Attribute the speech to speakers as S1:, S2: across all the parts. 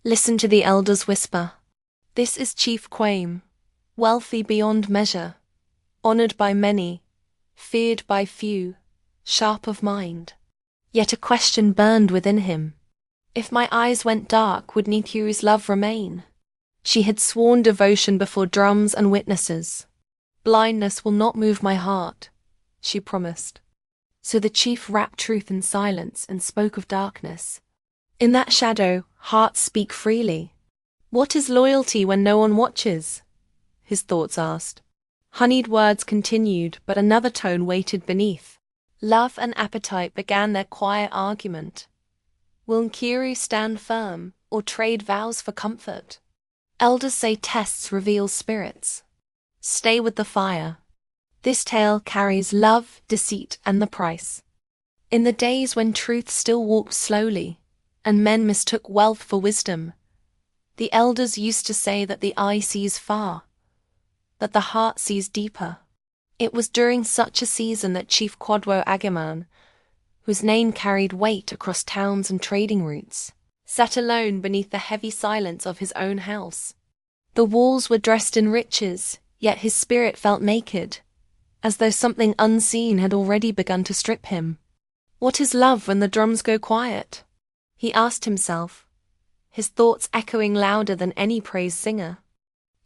S1: Listen to the elders whisper. This is Chief Kwadwo, wealthy beyond measure, honored by many, feared by few, sharp of mind. Yet a question burned within him. If my eyes went dark, would Nithu's love remain? She had sworn devotion before drums and witnesses. Blindness will not move my heart, she promised. So the chief wrapped truth in silence and spoke of darkness. In that shadow, hearts speak freely. What is loyalty when no one watches? His thoughts asked. Honeyed words continued, but another tone waited beneath. Love and appetite began their quiet argument. Will Nkiru stand firm, or trade vows for comfort? Elders say tests reveal spirits. Stay with the fire. This tale carries love, deceit, and the price. In the days when truth still walked slowly, and men mistook wealth for wisdom, the elders used to say that the eye sees far, that the heart sees deeper. It was during such a season that Chief Kwadwo Agaman, whose name carried weight across towns and trading routes, sat alone beneath the heavy silence of his own house. The walls were dressed in riches, yet his spirit felt naked, as though something unseen had already begun to strip him. What is love when the drums go quiet? He asked himself, his thoughts echoing louder than any praise singer.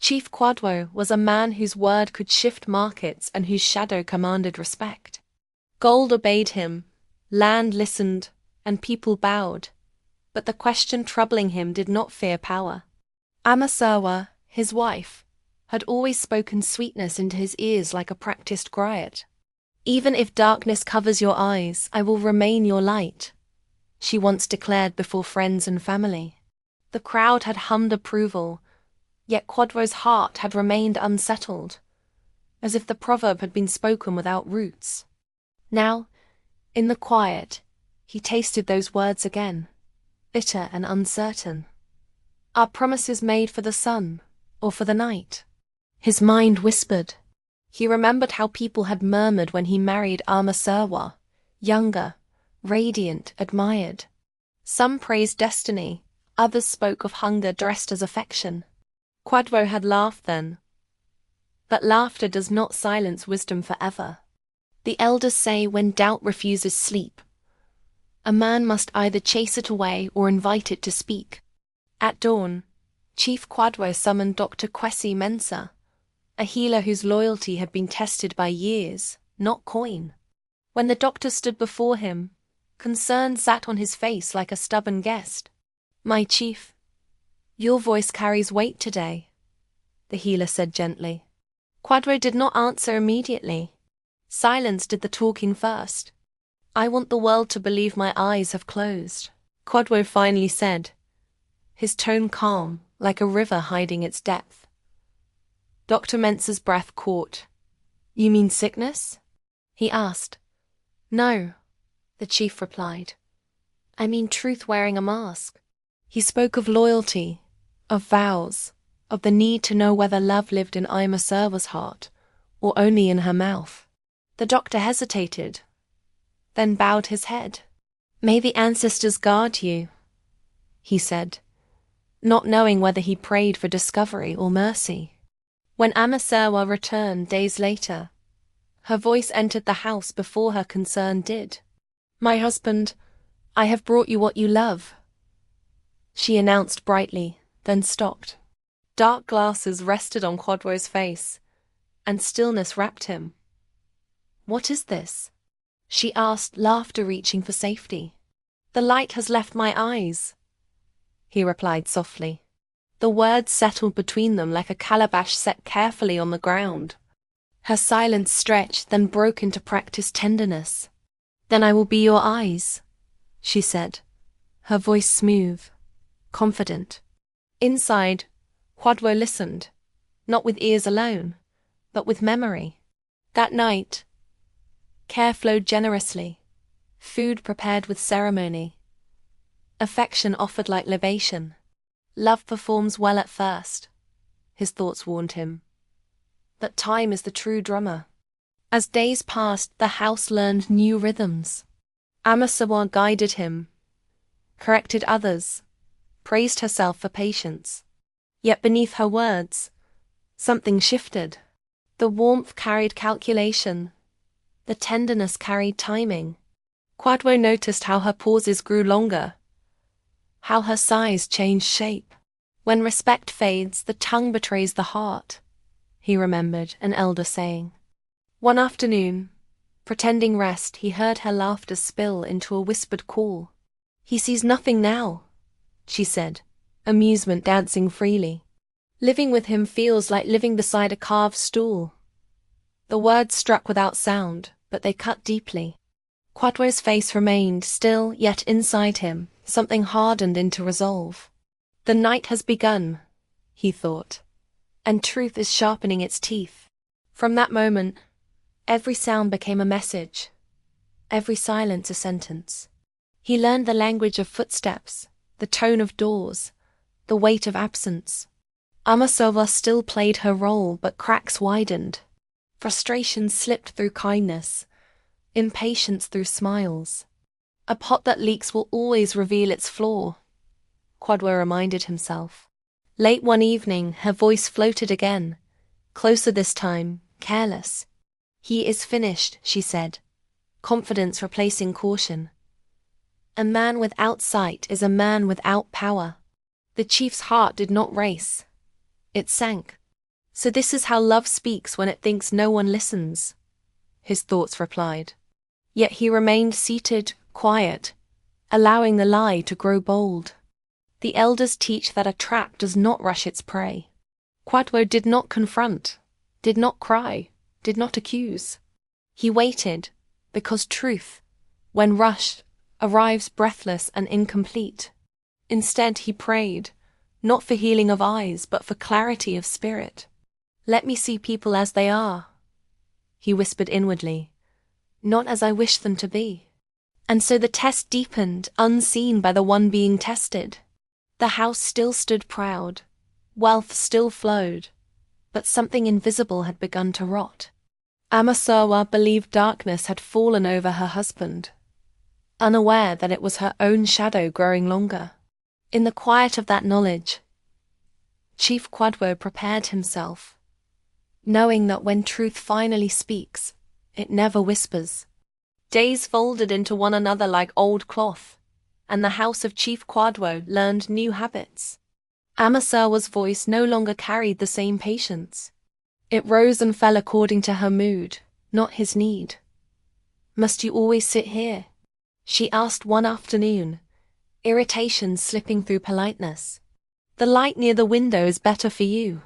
S1: Chief Kwadwo was a man whose word could shift markets and whose shadow commanded respect. Gold obeyed him, land listened, and people bowed, but the question troubling him did not fear power. Amasawa, his wife, had always spoken sweetness into his ears like a practiced griot. Even if darkness covers your eyes, I will remain your light, she once declared before friends and family. The crowd had hummed approval, yet Kwadwo's heart had remained unsettled, as if the proverb had been spoken without roots. Now, in the quiet, he tasted those words again, bitter and uncertain. Are promises made for the sun, or for the night? His mind whispered. He remembered how people had murmured when he married Amasawa, younger, radiant, admired. Some praised destiny, others spoke of hunger dressed as affection. Kwadwo had laughed then. But laughter does not silence wisdom forever. The elders say when doubt refuses sleep, a man must either chase it away or invite it to speak. At dawn, Chief Kwadwo summoned Dr. Kwesi Mensah, a healer whose loyalty had been tested by years, not coin. When the doctor stood before him, concern sat on his face like a stubborn guest. My chief, your voice carries weight today, the healer said gently. Kwadwo did not answer immediately. Silence did the talking first. I want the world to believe my eyes have closed, Kwadwo finally said, his tone calm, like a river hiding its depth. Dr. Mensah's breath caught. You mean sickness? He asked. No, the chief replied. I mean truth wearing a mask. He spoke of loyalty, of vows, of the need to know whether love lived in Amasawa's heart, or only in her mouth. The doctor hesitated, then bowed his head. May the ancestors guard you, he said, not knowing whether he prayed for discovery or mercy. When Amasawa returned days later, her voice entered the house before her concern did. My husband, I have brought you what you love, she announced brightly, then stopped. Dark glasses rested on Kwadwo's face, and stillness wrapped him. What is this? She asked, laughter reaching for safety. The light has left my eyes, he replied softly. The words settled between them like a calabash set carefully on the ground. Her silence stretched, then broke into practiced tenderness. Then I will be your eyes, she said, her voice smooth, confident. Inside, Kwadwo listened, not with ears alone, but with memory. That night, care flowed generously, food prepared with ceremony, affection offered like libation. Love performs well at first, his thoughts warned him. But time is the true drummer. As days passed, the house learned new rhythms. Amasawa guided him, corrected others, praised herself for patience. Yet beneath her words, something shifted. The warmth carried calculation. The tenderness carried timing. Kwadwo noticed how her pauses grew longer, how her sighs changed shape. When respect fades, the tongue betrays the heart, he remembered an elder saying. One afternoon, pretending rest, he heard her laughter spill into a whispered call. He sees nothing now, she said, amusement dancing freely. Living with him feels like living beside a carved stool. The words struck without sound, but they cut deeply. Kwadwo's face remained still, yet inside him, something hardened into resolve. The night has begun, he thought, and truth is sharpening its teeth. From that moment, every sound became a message, every silence a sentence. He learned the language of footsteps, the tone of doors, the weight of absence. Amasowa still played her role, but cracks widened. Frustration slipped through kindness, impatience through smiles. A pot that leaks will always reveal its flaw, Kwadwo reminded himself. Late one evening, her voice floated again, closer this time, careless. He is finished, she said, confidence replacing caution. A man without sight is a man without power. The chief's heart did not race. It sank. So this is how love speaks when it thinks no one listens, his thoughts replied. Yet he remained seated, quiet, allowing the lie to grow bold. The elders teach that a trap does not rush its prey. Kwadwo did not confront, did not cry, did not accuse. He waited, because truth, when rushed, arrives breathless and incomplete. Instead he prayed, not for healing of eyes, but for clarity of spirit. Let me see people as they are, he whispered inwardly, not as I wish them to be. And so the test deepened, unseen by the one being tested. The house still stood proud, wealth still flowed, but something invisible had begun to rot. Amasowa believed darkness had fallen over her husband, unaware that it was her own shadow growing longer. In the quiet of that knowledge, Chief Kwadwo prepared himself, knowing that when truth finally speaks, it never whispers. Days folded into one another like old cloth, and the house of Chief Kwadwo learned new habits. Amasowa's voice no longer carried the same patience. It rose and fell according to her mood, not his need. Must you always sit here? She asked one afternoon, irritation slipping through politeness. The light near the window is better for you.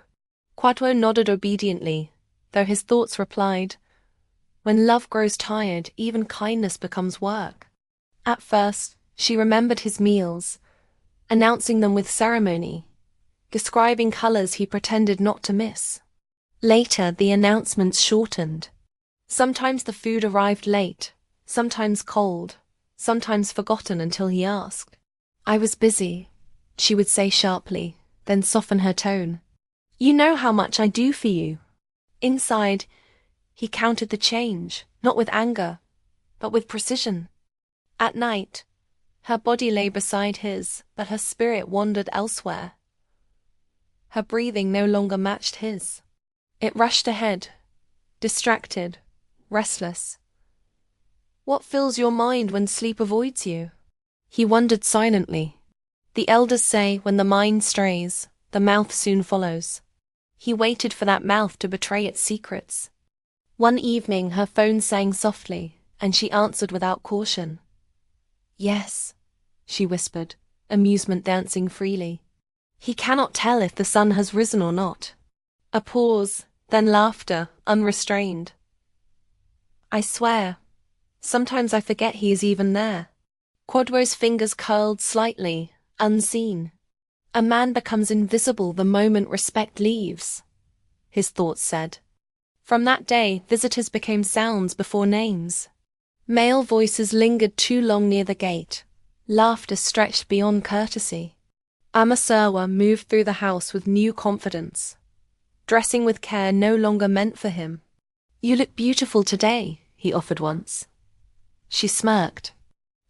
S1: Kwadwo nodded obediently, though his thoughts replied, when love grows tired, even kindness becomes work. At first, she remembered his meals, announcing them with ceremony, describing colors he pretended not to miss. Later, the announcements shortened. Sometimes the food arrived late, sometimes cold, sometimes forgotten until he asked. I was busy, she would say sharply, then soften her tone. You know how much I do for you. Inside, he counted the change, not with anger, but with precision. At night, her body lay beside his, but her spirit wandered elsewhere. Her breathing no longer matched his. It rushed ahead, distracted, restless. What fills your mind when sleep avoids you? He wondered silently. The elders say when the mind strays, the mouth soon follows. He waited for that mouth to betray its secrets. One evening her phone sang softly, and she answered without caution. Yes, she whispered, amusement dancing freely. He cannot tell if the sun has risen or not. A pause, then laughter, unrestrained. I swear, sometimes I forget he is even there. Kwadwo's fingers curled slightly, unseen. A man becomes invisible the moment respect leaves, his thoughts said. From that day, visitors became sounds before names. Male voices lingered too long near the gate. Laughter stretched beyond courtesy. Amasowa moved through the house with new confidence. Dressing with care no longer meant for him. You look beautiful today, he offered once. She smirked.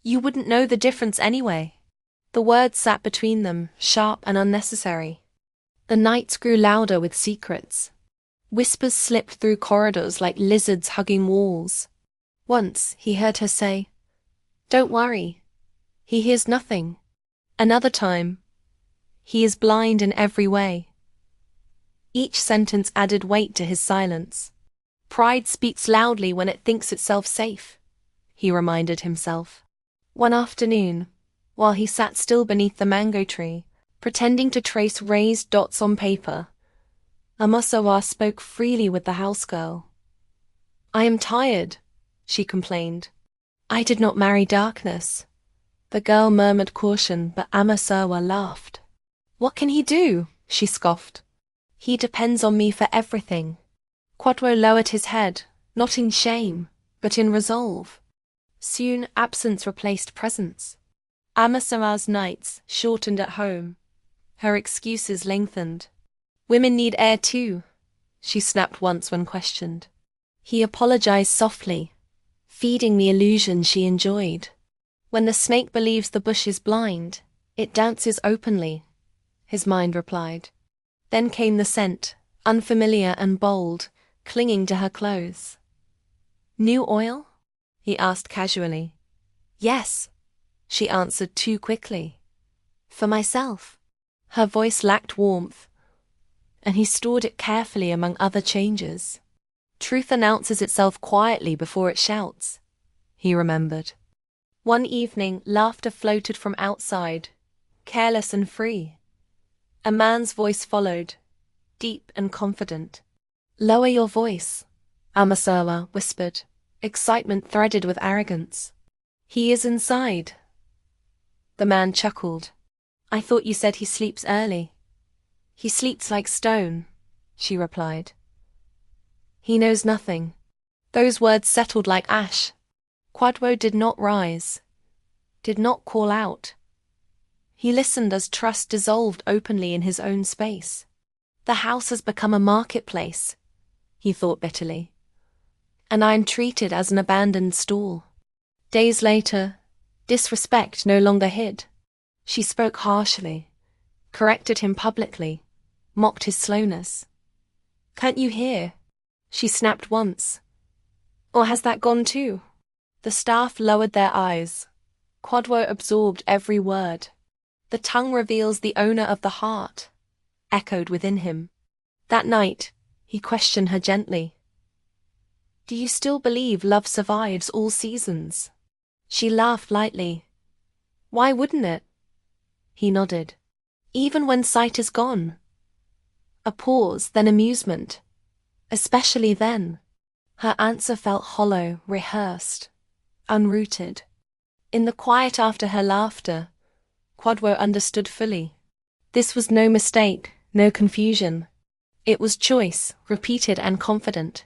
S1: You wouldn't know the difference anyway. The words sat between them, sharp and unnecessary. The nights grew louder with secrets. Whispers slipped through corridors like lizards hugging walls. Once, he heard her say, "Don't worry. He hears nothing." Another time, "He is blind in every way." Each sentence added weight to his silence. Pride speaks loudly when it thinks itself safe, he reminded himself. One afternoon, while he sat still beneath the mango tree, pretending to trace raised dots on paper, Amasawa spoke freely with the housegirl. "I am tired," she complained. "I did not marry darkness." The girl murmured caution, but Amasawa laughed. "What can he do?" she scoffed. "He depends on me for everything." Kwadwo lowered his head, not in shame, but in resolve. Soon absence replaced presence. Amasawa's nights shortened at home. Her excuses lengthened. "Women need air too," she snapped once when questioned. He apologized softly, feeding the illusion she enjoyed. "When the snake believes the bush is blind, it dances openly," his mind replied. Then came the scent, unfamiliar and bold, clinging to her clothes. "New oil?" he asked casually. "Yes," she answered too quickly. "For myself." Her voice lacked warmth, and he stored it carefully among other changes. Truth announces itself quietly before it shouts, he remembered. One evening, laughter floated from outside, careless and free. A man's voice followed, deep and confident. "Lower your voice," Amasawa whispered, excitement threaded with arrogance. "He is inside." The man chuckled. "I thought you said he sleeps early." "He sleeps like stone," she replied. "He knows nothing." Those words settled like ash. Kwadwo did not rise, did not call out. He listened as trust dissolved openly in his own space. The house has become a marketplace, he thought bitterly, and I am treated as an abandoned stall. Days later, disrespect no longer hid. She spoke harshly, corrected him publicly, mocked his slowness. "Can't you hear?" she snapped once. "Or has that gone too?" The staff lowered their eyes. Kwadwo absorbed every word. "The tongue reveals the owner of the heart," echoed within him. That night, he questioned her gently. "Do you still believe love survives all seasons?" She laughed lightly. "Why wouldn't it?" He nodded. "Even when sight is gone." A pause, then amusement. "Especially then." Her answer felt hollow, rehearsed, unrooted. In the quiet after her laughter, Kwadwo understood fully. This was no mistake, no confusion. It was choice, repeated and confident.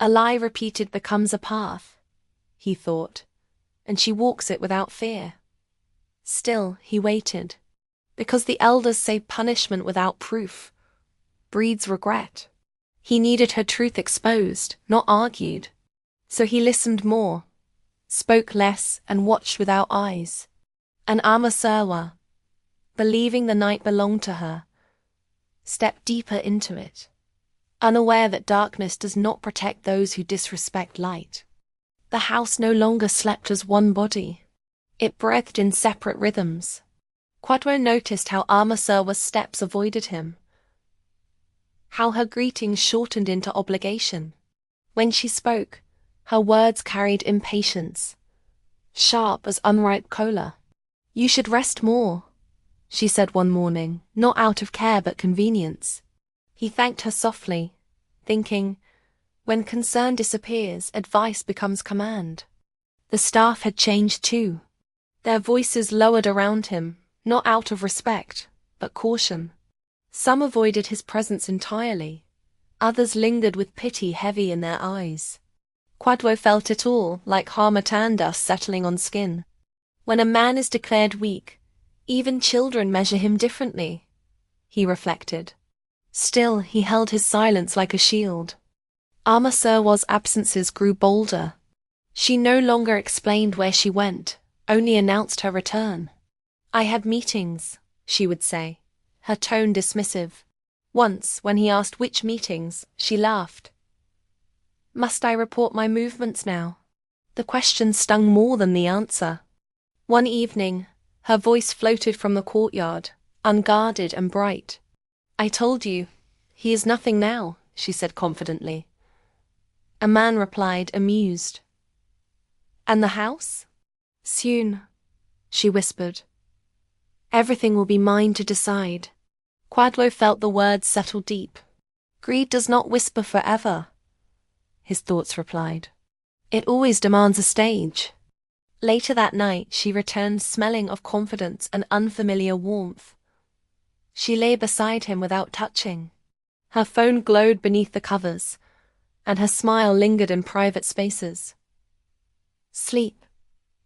S1: A lie repeated becomes a path, he thought, and she walks it without fear. Still, he waited, because the elders say punishment without proof breeds regret. He needed her truth exposed, not argued. So he listened more, spoke less, and watched without eyes. And Amasawa, believing the night belonged to her, stepped deeper into it, unaware that darkness does not protect those who disrespect light. The house no longer slept as one body. It breathed in separate rhythms. Kwadwo noticed how Amasawa's steps avoided him, how her greetings shortened into obligation. When she spoke, her words carried impatience, sharp as unripe cola. "You should rest more," she said one morning, not out of care but convenience. He thanked her softly, thinking, when concern disappears, advice becomes command. The staff had changed too. Their voices lowered around him, not out of respect, but caution. Some avoided his presence entirely. Others lingered with pity heavy in their eyes. Kwadwo felt it all, like harmattan dust settling on skin. When a man is declared weak, even children measure him differently, he reflected. Still, he held his silence like a shield. Amasawa's absences grew bolder. She no longer explained where she went, only announced her return. I had meetings, she would say, her tone dismissive. Once, when he asked which meetings, she laughed. Must I report my movements now? The question stung more than the answer. One evening, her voice floated from the courtyard, unguarded and bright. I told you, he is nothing now, she said confidently. A man replied, amused. And the house? Soon, she whispered. Everything will be mine to decide. Kwadwo felt the words settle deep. Greed does not whisper forever, his thoughts replied. It always demands a stage. Later that night, she returned smelling of confidence and unfamiliar warmth. She lay beside him without touching. Her phone glowed beneath the covers, and her smile lingered in private spaces. Sleep,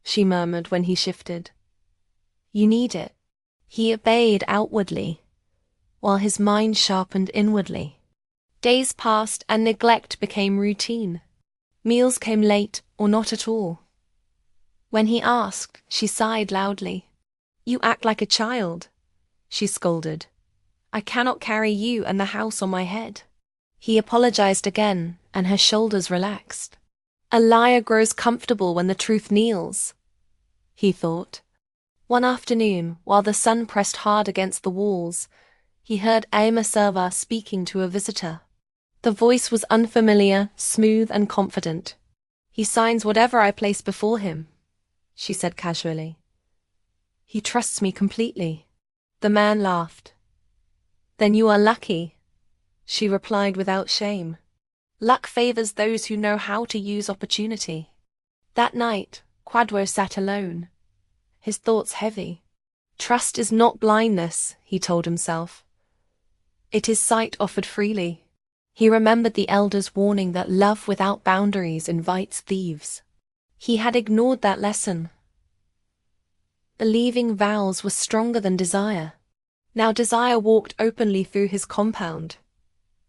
S1: she murmured when he shifted. You need it. He obeyed outwardly, while his mind sharpened inwardly. Days passed and neglect became routine. Meals came late or not at all. When he asked, she sighed loudly. You act like a child, she scolded. I cannot carry you and the house on my head. He apologized again, and her shoulders relaxed. A liar grows comfortable when the truth kneels, he thought. One afternoon, while the sun pressed hard against the walls, he heard Ancestral speaking to a visitor. The voice was unfamiliar, smooth and confident. He signs whatever I place before him, she said casually. He trusts me completely. The man laughed. Then you are lucky, she replied without shame. Luck favors those who know how to use opportunity. That night, Kwadwo sat alone, his thoughts heavy. Trust is not blindness, he told himself. It is sight offered freely. He remembered the elders' warning that love without boundaries invites thieves. He had ignored that lesson. Believing vows were stronger than desire. Now desire walked openly through his compound.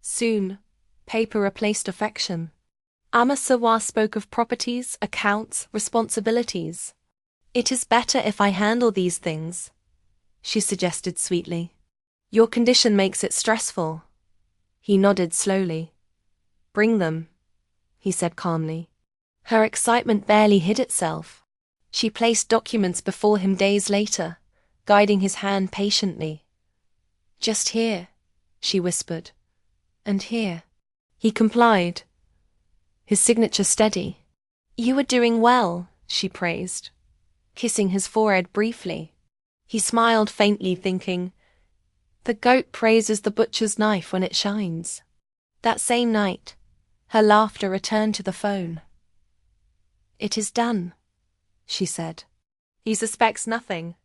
S1: Soon, paper replaced affection. Ancestral spoke of properties, accounts, responsibilities. It is better if I handle these things, she suggested sweetly. Your condition makes it stressful. He nodded slowly. Bring them, he said calmly. Her excitement barely hid itself. She placed documents before him days later, guiding his hand patiently. Just here, she whispered. And here. He complied, his signature steady. You are doing well, she praised, kissing his forehead briefly. He smiled faintly, thinking, the goat praises the butcher's knife when it shines. That same night, her laughter returned to the phone. It is done, she said. He suspects nothing.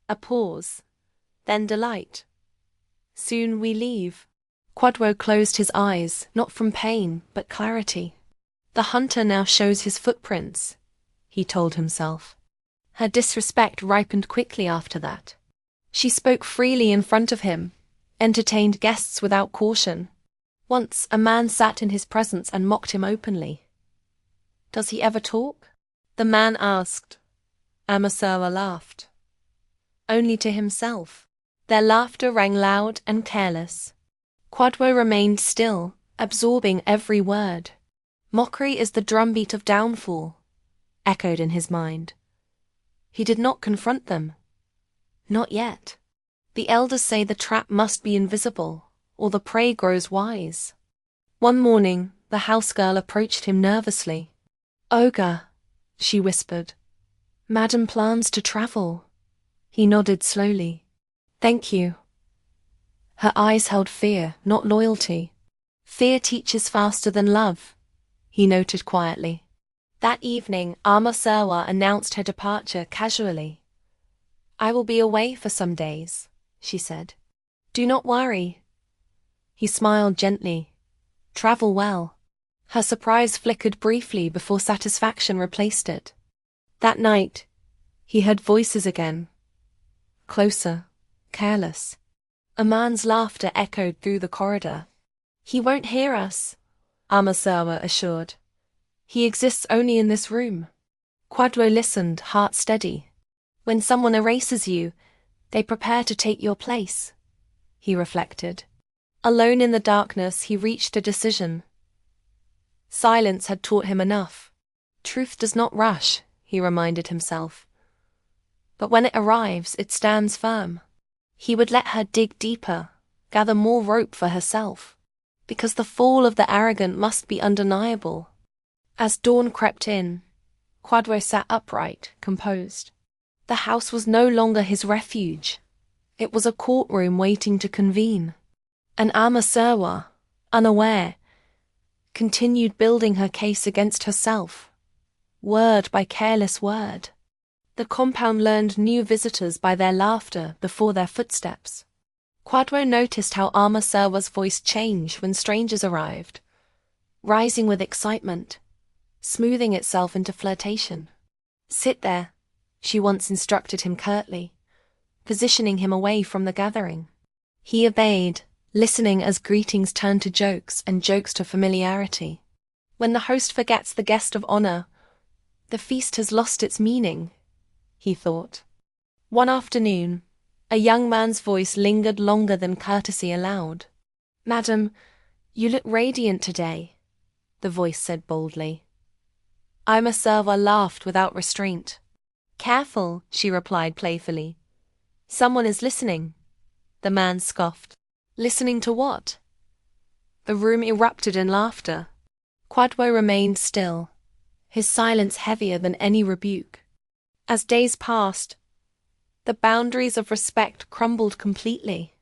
S1: A pause, then delight. Soon we leave. Kwadwo closed his eyes, not from pain, but clarity. The hunter now shows his footprints, he told himself. Her disrespect ripened quickly after that. She spoke freely in front of him, entertained guests without caution. Once a man sat in his presence and mocked him openly. Does he ever talk? The man asked. Ancestral laughed. Only to himself. Their laughter rang loud and careless. Kwadwo remained still, absorbing every word. Mockery is the drumbeat of downfall, echoed in his mind. He did not confront them. Not yet. The elders say the trap must be invisible, or the prey grows wise. One morning, the house girl approached him nervously. Ogre, she whispered. Madam plans to travel. He nodded slowly. Thank you. Her eyes held fear, not loyalty. Fear teaches faster than love, he noted quietly. That evening, Ancestral announced her departure casually. I will be away for some days, she said. Do not worry. He smiled gently. Travel well. Her surprise flickered briefly before satisfaction replaced it. That night, he heard voices again. Closer, careless. A man's laughter echoed through the corridor. He won't hear us, Ancestral assured. He exists only in this room. Kwadwo listened, heart steady. When someone erases you, they prepare to take your place, he reflected. Alone in the darkness, he reached a decision. Silence had taught him enough. Truth does not rush, he reminded himself. But when it arrives, it stands firm. He would let her dig deeper, gather more rope for herself, because the fall of the arrogant must be undeniable. As dawn crept in, Kwadwo sat upright, composed. The house was no longer his refuge. It was a courtroom waiting to convene. And Ancestral, unaware, continued building her case against herself, word by careless word. The compound learned new visitors by their laughter before their footsteps. Kwadwo noticed how Ancestral voice changed when strangers arrived, rising with excitement, smoothing itself into flirtation. "Sit there," she once instructed him curtly, positioning him away from the gathering. He obeyed, listening as greetings turned to jokes and jokes to familiarity. When the host forgets the guest of honor, the feast has lost its meaning, he thought. One afternoon, a young man's voice lingered longer than courtesy allowed. "Madam, you look radiant today," the voice said boldly. Ancestral laughed without restraint. "Careful," she replied playfully. "Someone is listening." The man scoffed. "Listening to what?" The room erupted in laughter. Kwadwo remained still, his silence heavier than any rebuke. As days passed, the boundaries of respect crumbled completely.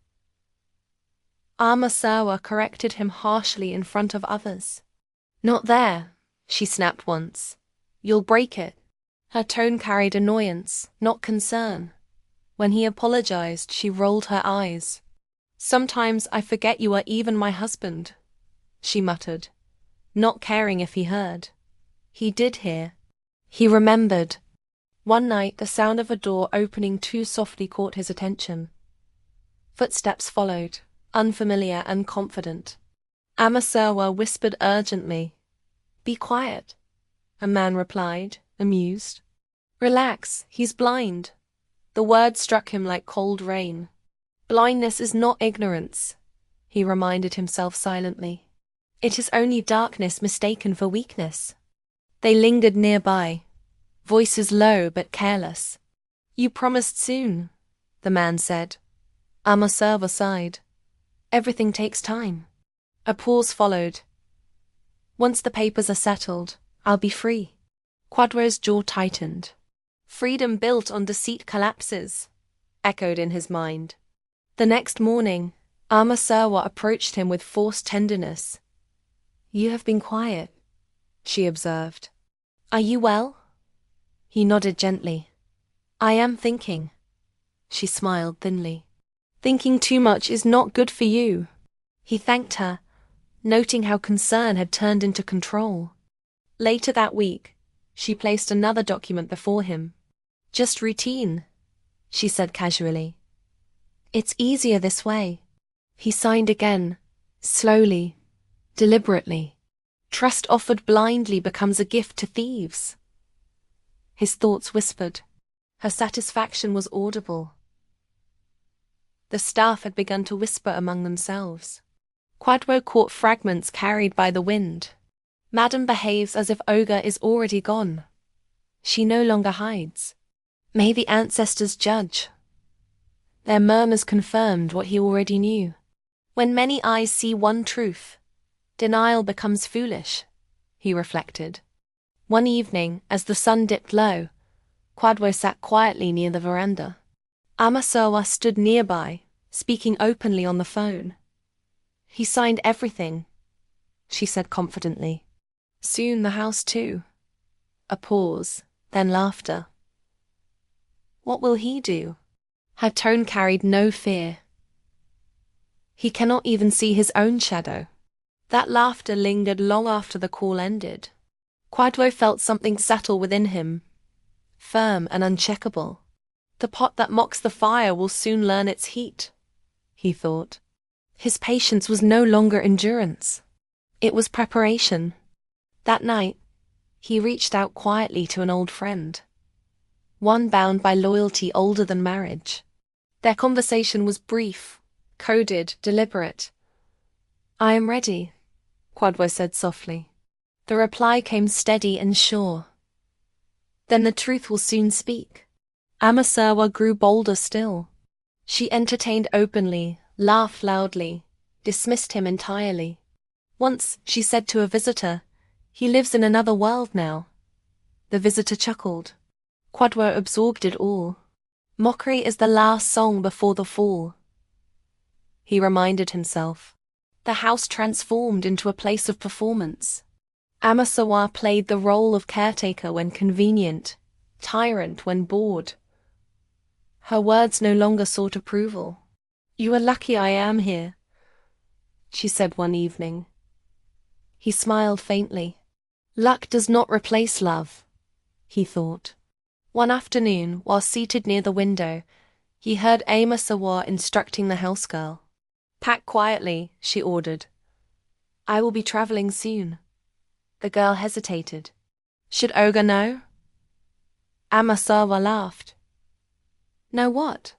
S1: Ancestral corrected him harshly in front of others. "Not there," she snapped once. "You'll break it." Her tone carried annoyance, not concern. When he apologized, she rolled her eyes. "Sometimes I forget you are even my husband," she muttered, not caring if he heard. He did hear. He remembered. One night, the sound of a door opening too softly caught his attention. Footsteps followed, unfamiliar and confident. Ancestral whispered urgently. "Be quiet," a man replied, amused. "Relax, he's blind." The word struck him like cold rain. Blindness is not ignorance, he reminded himself silently. It is only darkness mistaken for weakness. They lingered nearby, voices low but careless. "You promised soon," the man said. Ancestral sighed. "Everything takes time." A pause followed. "Once the papers are settled, I'll be free." Kwadwo's jaw tightened. "Freedom built on deceit collapses," echoed in his mind. The next morning, Ancestral approached him with forced tenderness. "You have been quiet," she observed. "Are you well?" He nodded gently. "I am thinking." She smiled thinly. "Thinking too much is not good for you." He thanked her, noting how concern had turned into control. Later that week, she placed another document before him. "Just routine," she said casually. "It's easier this way." He signed again, slowly, deliberately. Trust offered blindly becomes a gift to thieves. His thoughts whispered. Her satisfaction was audible. The staff had begun to whisper among themselves. Kwadwo caught fragments carried by the wind. "Madam behaves as if Ogre is already gone. She no longer hides. May the ancestors judge." Their murmurs confirmed what he already knew. When many eyes see one truth, denial becomes foolish, he reflected. One evening, as the sun dipped low, Kwadwo sat quietly near the veranda. Ancestral stood nearby, speaking openly on the phone. "He signed everything," she said confidently. "Soon the house too." A pause, then laughter. "What will he do?" Her tone carried no fear. "He cannot even see his own shadow." That laughter lingered long after the call ended. Kwadwo felt something settle within him, firm and uncheckable. The pot that mocks the fire will soon learn its heat, he thought. His patience was no longer endurance. It was preparation. That night, he reached out quietly to an old friend. one bound by loyalty older than marriage. Their conversation was brief, coded, deliberate. "I am ready," Kwadwo said softly. The reply came steady and sure. "Then the truth will soon speak." Amasawa grew bolder still. She entertained openly, laughed loudly, dismissed him entirely. Once, she said to a visitor, "He lives in another world now." The visitor chuckled. Kwadwo absorbed it all. Mockery is the last song before the fall. He reminded himself. The house transformed into a place of performance. Amasawa played the role of caretaker when convenient, tyrant when bored. Her words no longer sought approval. "You are lucky I am here," she said one evening. He smiled faintly. Luck does not replace love, he thought. One afternoon, while seated near the window, he heard Amasawa instructing the housegirl. "Pack quietly," she ordered. "I will be traveling soon." The girl hesitated. "Should Oga know?" Amasawa laughed. "Know what?"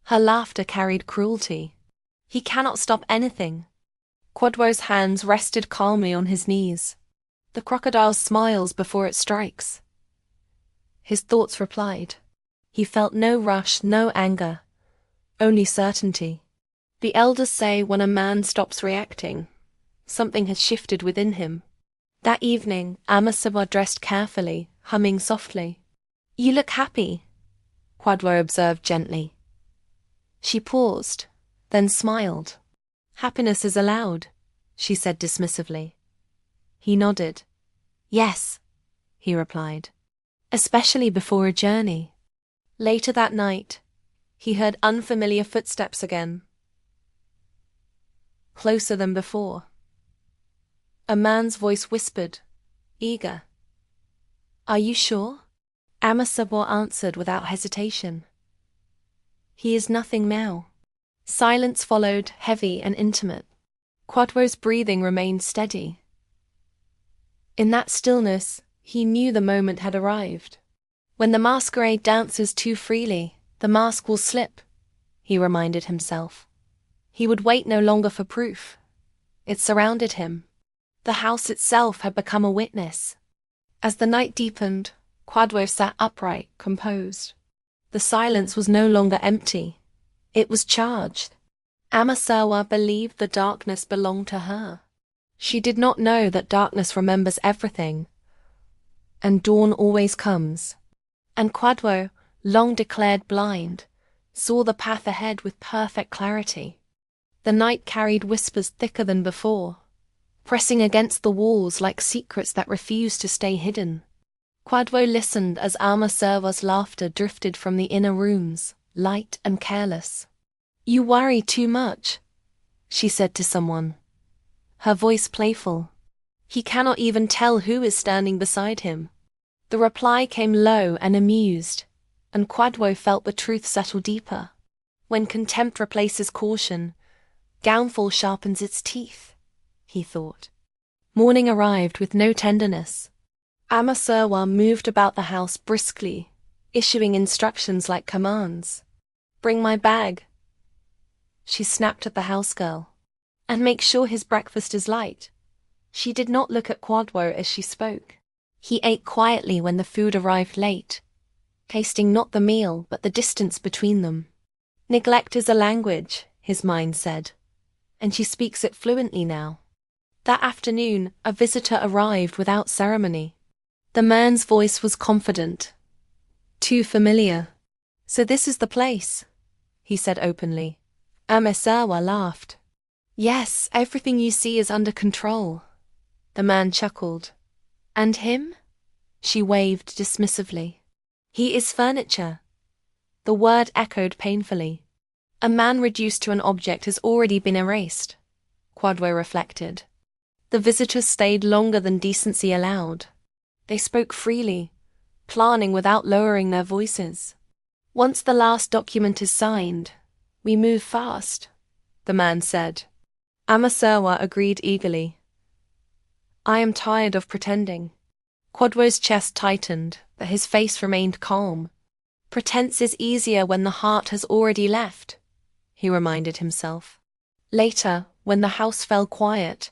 S1: Her laughter carried cruelty. "He cannot stop anything." Kwadwo's hands rested calmly on his knees. The crocodile smiles before it strikes. His thoughts replied. He felt no rush, no anger, only certainty. The elders say when a man stops reacting, something has shifted within him. That evening, Amasawa dressed carefully, humming softly. "You look happy," Kwadwo observed gently. She paused, then smiled. "Happiness is allowed," she said dismissively. He nodded. "Yes," he replied. "Especially before a journey." Later that night, he heard unfamiliar footsteps again. Closer than before. A man's voice whispered, eager. "Are you sure?" Amasawa answered without hesitation. "He is nothing now." Silence followed, heavy and intimate. Kwadwo's breathing remained steady. In that stillness, he knew the moment had arrived. When the masquerade dances too freely, the mask will slip, he reminded himself. He would wait no longer for proof. It surrounded him. The house itself had become a witness. As the night deepened, Kwadwo sat upright, composed. The silence was no longer empty. It was charged. Amasawa believed the darkness belonged to her. She did not know that darkness remembers everything, and dawn always comes. And Kwadwo, long declared blind, saw the path ahead with perfect clarity. The night carried whispers thicker than before, pressing against the walls like secrets that refused to stay hidden. Kwadwo listened as Amasawa's laughter drifted from the inner rooms, light and careless. "You worry too much," she said to someone, her voice playful. "He cannot even tell who is standing beside him." The reply came low and amused, and Kwadwo felt the truth settle deeper. When contempt replaces caution, downfall sharpens its teeth, he thought. Morning arrived with no tenderness. Amasawa moved about the house briskly, issuing instructions like commands. "Bring my bag," she snapped at the housegirl. "And make sure his breakfast is light." She did not look at Kwadwo as she spoke. He ate quietly when the food arrived late, tasting not the meal but the distance between them. Neglect is a language, his mind said, and she speaks it fluently now. That afternoon, a visitor arrived without ceremony. The man's voice was confident, too familiar. "So this is the place," he said openly. Amasawa laughed. "Yes, everything you see is under control." The man chuckled. "And him?" she waved dismissively. "He is furniture." The word echoed painfully. A man reduced to an object has already been erased, Kwadwo reflected. The visitors stayed longer than decency allowed. They spoke freely, planning without lowering their voices. "Once the last document is signed, we move fast," the man said. Amasawa agreed eagerly. "I am tired of pretending." Kwadwo's chest tightened, but his face remained calm. Pretense is easier when the heart has already left, he reminded himself. Later, when the house fell quiet,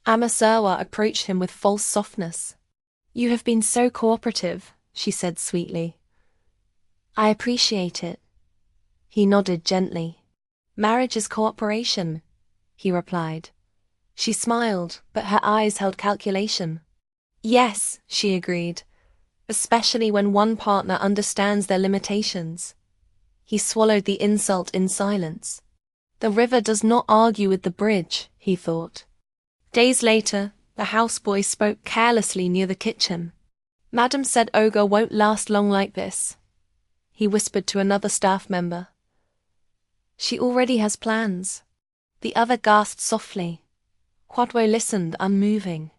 S1: Amasawa approached him with false softness. You have been so cooperative, she said sweetly. I appreciate it. He nodded gently. Marriage is cooperation, he replied. She smiled, but her eyes held calculation. Yes, she agreed, especially when one partner understands their limitations. He swallowed the insult in silence. The river does not argue with the bridge, he thought. Days later, the houseboy spoke carelessly near the kitchen. Madam said Ogre won't last long like this, he whispered to another staff member. She already has plans. The other gasped softly. Kwadwo listened, unmoving.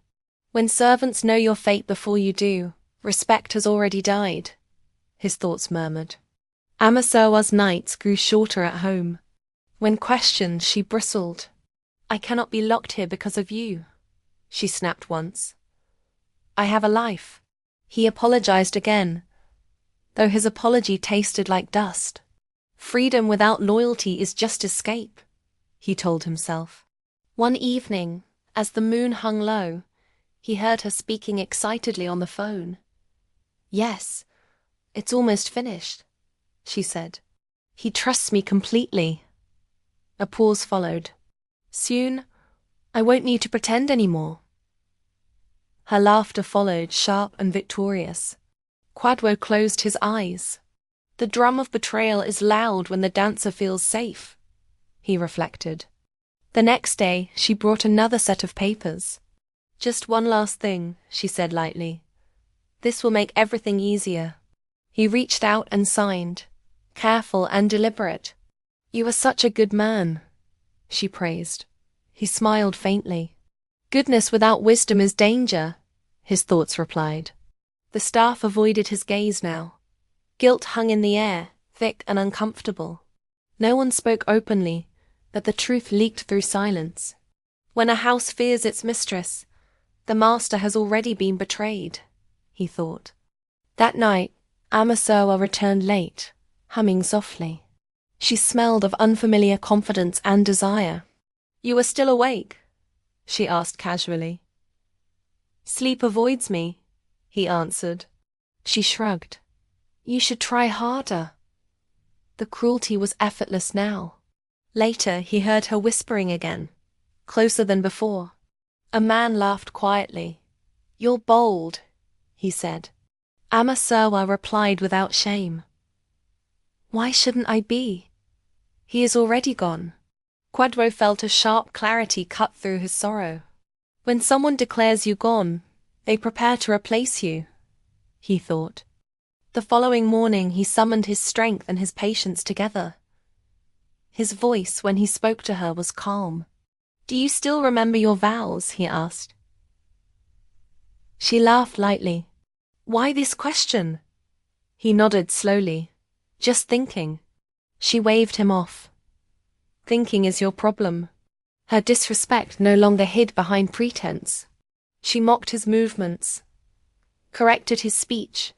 S1: When servants know your fate before you do, respect has already died, his thoughts murmured. Amasawa's nights grew shorter at home. When questioned, she bristled. I cannot be locked here because of you, she snapped once. I have a life. He apologized again, though his apology tasted like dust. Freedom without loyalty is just escape, he told himself. One evening, as the moon hung low, he heard her speaking excitedly on the phone. Yes, it's almost finished, she said. He trusts me completely. A pause followed. Soon, I won't need to pretend anymore. Her laughter followed, sharp and victorious. Kwadwo closed his eyes. The drum of betrayal is loud when the dancer feels safe, he reflected. The next day, she brought another set of papers. Just one last thing, she said lightly. This will make everything easier. He reached out and signed, careful and deliberate. You are such a good man, she praised. He smiled faintly. Goodness without wisdom is danger, his thoughts replied. The staff avoided his gaze now. Guilt hung in the air, thick and uncomfortable. No one spoke openly, but the truth leaked through silence. When a house fears its mistress, the master has already been betrayed, he thought. That night, Amasawa returned late, humming softly. She smelled of unfamiliar confidence and desire. You are still awake? She asked casually. Sleep avoids me, he answered. She shrugged. You should try harder. The cruelty was effortless now. Later, he heard her whispering again, closer than before. A man laughed quietly. You're bold, he said. Amasawa replied without shame. Why shouldn't I be? He is already gone. Kwadwo felt a sharp clarity cut through his sorrow. When someone declares you gone, they prepare to replace you, he thought. The following morning he summoned his strength and his patience together. His voice, when he spoke to her, was calm. Do you still remember your vows? He asked. She laughed lightly. Why this question? He nodded slowly. Just thinking. She waved him off. Thinking is your problem. Her disrespect no longer hid behind pretense. She mocked his movements, corrected his speech,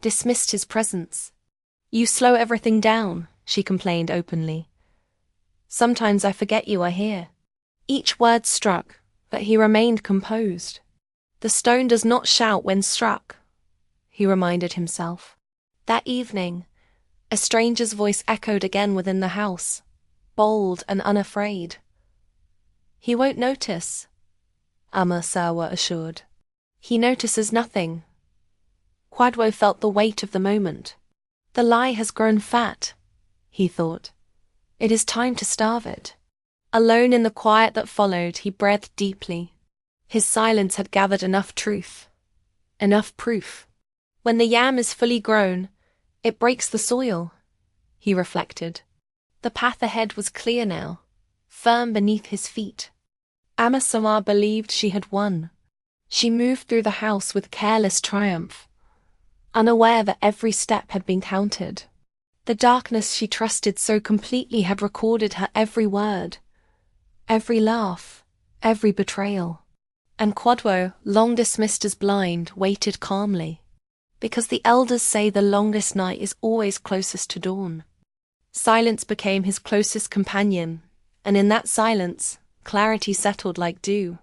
S1: dismissed his presence. You slow everything down, she complained openly. Sometimes I forget you are here. Each word struck, but he remained composed. The stone does not shout when struck, he reminded himself. That evening, a stranger's voice echoed again within the house, bold and unafraid. He won't notice, Amasawa assured. He notices nothing. Kwadwo felt the weight of the moment. The lie has grown fat, he thought. It is time to starve it. Alone in the quiet that followed, he breathed deeply. His silence had gathered enough truth, enough proof. When the yam is fully grown, it breaks the soil, he reflected. The path ahead was clear now, firm beneath his feet. Amasawa believed she had won. She moved through the house with careless triumph, unaware that every step had been counted. The darkness she trusted so completely had recorded her every word, every laugh, every betrayal. And Kwadwo, long dismissed as blind, waited calmly. Because the elders say the longest night is always closest to dawn. Silence became his closest companion, and in that silence, clarity settled like dew.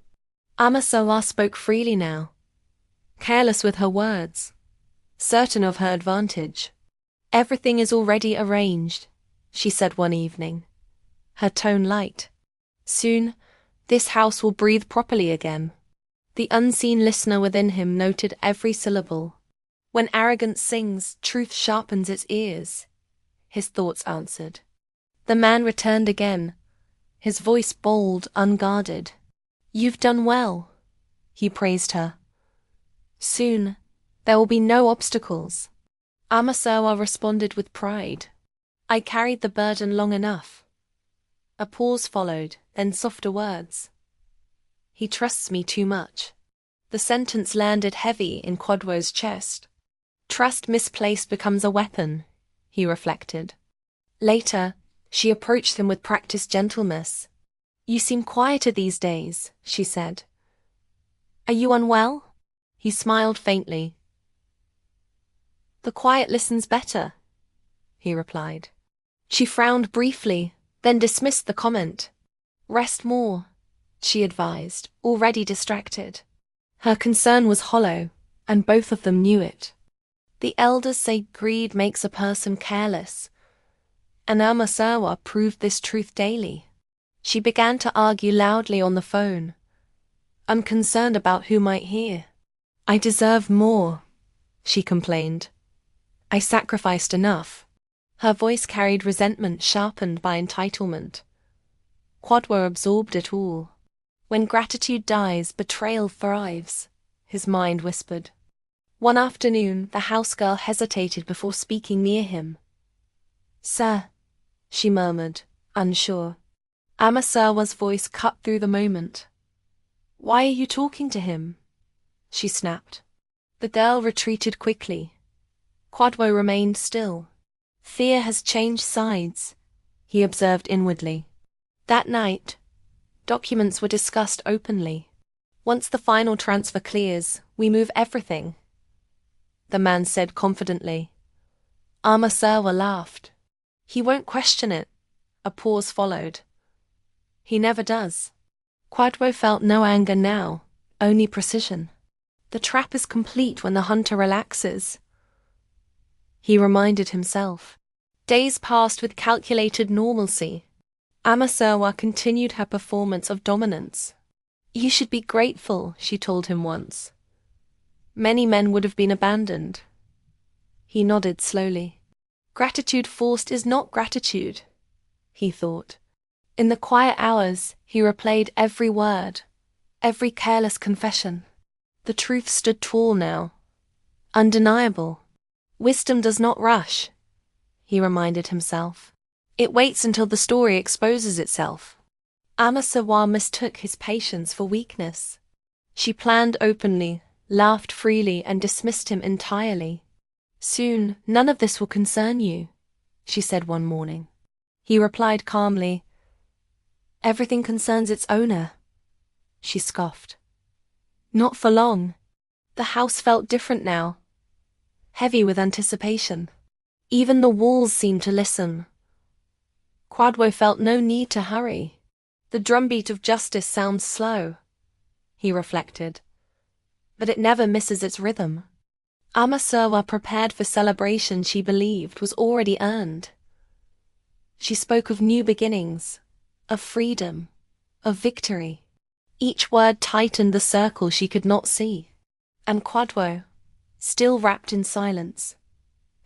S1: Amasawa spoke freely now, careless with her words, certain of her advantage. "Everything is already arranged," she said one evening, her tone light. "Soon, this house will breathe properly again." The unseen listener within him noted every syllable. "When arrogance sings, truth sharpens its ears," his thoughts answered. The man returned again, his voice bold, unguarded. "You've done well," he praised her. "Soon, there will be no obstacles." Amasawa responded with pride. "I carried the burden long enough." A pause followed, then softer words. "He trusts me too much." The sentence landed heavy in Kwadwo's chest. Trust misplaced becomes a weapon, he reflected. Later, she approached him with practiced gentleness. "You seem quieter these days," she said. "Are you unwell?" He smiled faintly. "The quiet listens better," he replied. She frowned briefly, then dismissed the comment. "Rest more," she advised, already distracted. Her concern was hollow, and both of them knew it. The elders say greed makes a person careless, and Amasawa proved this truth daily. She began to argue loudly on the phone, unconcerned about who might hear. "I deserve more," she complained. "I sacrificed enough." Her voice carried resentment sharpened by entitlement. Kwadwo absorbed it all. "When gratitude dies, betrayal thrives," his mind whispered. One afternoon, the housegirl hesitated before speaking near him. "Sir," she murmured, unsure. Amasawa's voice cut through the moment. "Why are you talking to him?" she snapped. The girl retreated quickly. Kwadwo remained still. "Fear has changed sides," he observed inwardly. That night, documents were discussed openly. "Once the final transfer clears, we move everything," the man said confidently. Amasawa laughed. "He won't question it." A pause followed. "He never does." Kwadwo felt no anger now, only precision. The trap is complete when the hunter relaxes, he reminded himself. Days passed with calculated normalcy. Amasawa continued her performance of dominance. "You should be grateful," she told him once. "Many men would have been abandoned." He nodded slowly. "Gratitude forced is not gratitude," he thought. In the quiet hours, he replayed every word, every careless confession. The truth stood tall now, undeniable. Wisdom does not rush, he reminded himself. It waits until the story exposes itself. Amasawa mistook his patience for weakness. She planned openly, laughed freely, and dismissed him entirely. "Soon, none of this will concern you," she said one morning. He replied calmly, "Everything concerns its owner," she scoffed. Not for long. The house felt different now, heavy with anticipation. Even the walls seemed to listen. Kwadwo felt no need to hurry. The drumbeat of justice sounds slow, he reflected, but it never misses its rhythm. Amasawa prepared for celebration she believed was already earned. She spoke of new beginnings, of freedom, of victory. Each word tightened the circle she could not see. And Kwadwo, still wrapped in silence,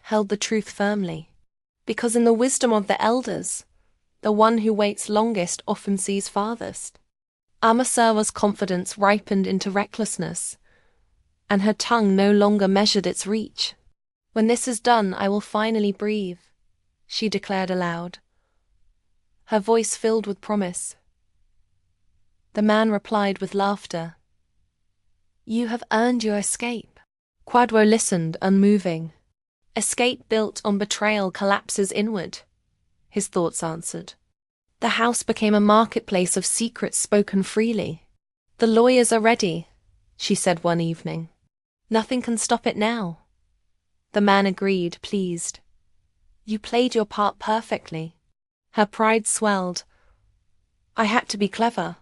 S1: held the truth firmly. Because in the wisdom of the elders, the one who waits longest often sees farthest. Amasawa's confidence ripened into recklessness, and her tongue no longer measured its reach. "When this is done, I will finally breathe," she declared aloud, her voice filled with promise. The man replied with laughter. "You have earned your escape." Kwadwo listened, unmoving. "Escape built on betrayal collapses inward," his thoughts answered. The house became a marketplace of secrets spoken freely. "The lawyers are ready," she said one evening. "Nothing can stop it now." The man agreed, pleased. You played your part perfectly. Her pride swelled. I had to be clever.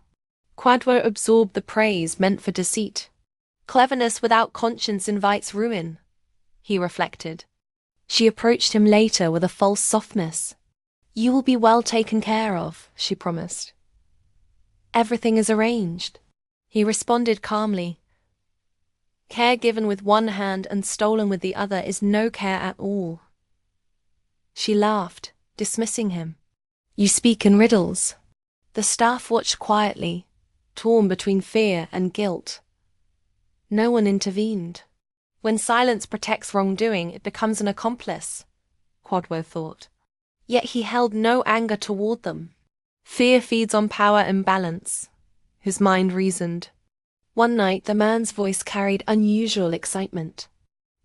S1: Kwadwo absorbed the praise meant for deceit. Cleverness without conscience invites ruin, he reflected. She approached him later with a false softness. You will be well taken care of, she promised. Everything is arranged, he responded calmly. Care given with one hand and stolen with the other is no care at all. She laughed, dismissing him. You speak in riddles. The staff watched quietly, torn between fear and guilt. No one intervened. When silence protects wrongdoing, it becomes an accomplice, Kwadwo thought. Yet he held no anger toward them. Fear feeds on power imbalance, his mind reasoned. One night the man's voice carried unusual excitement.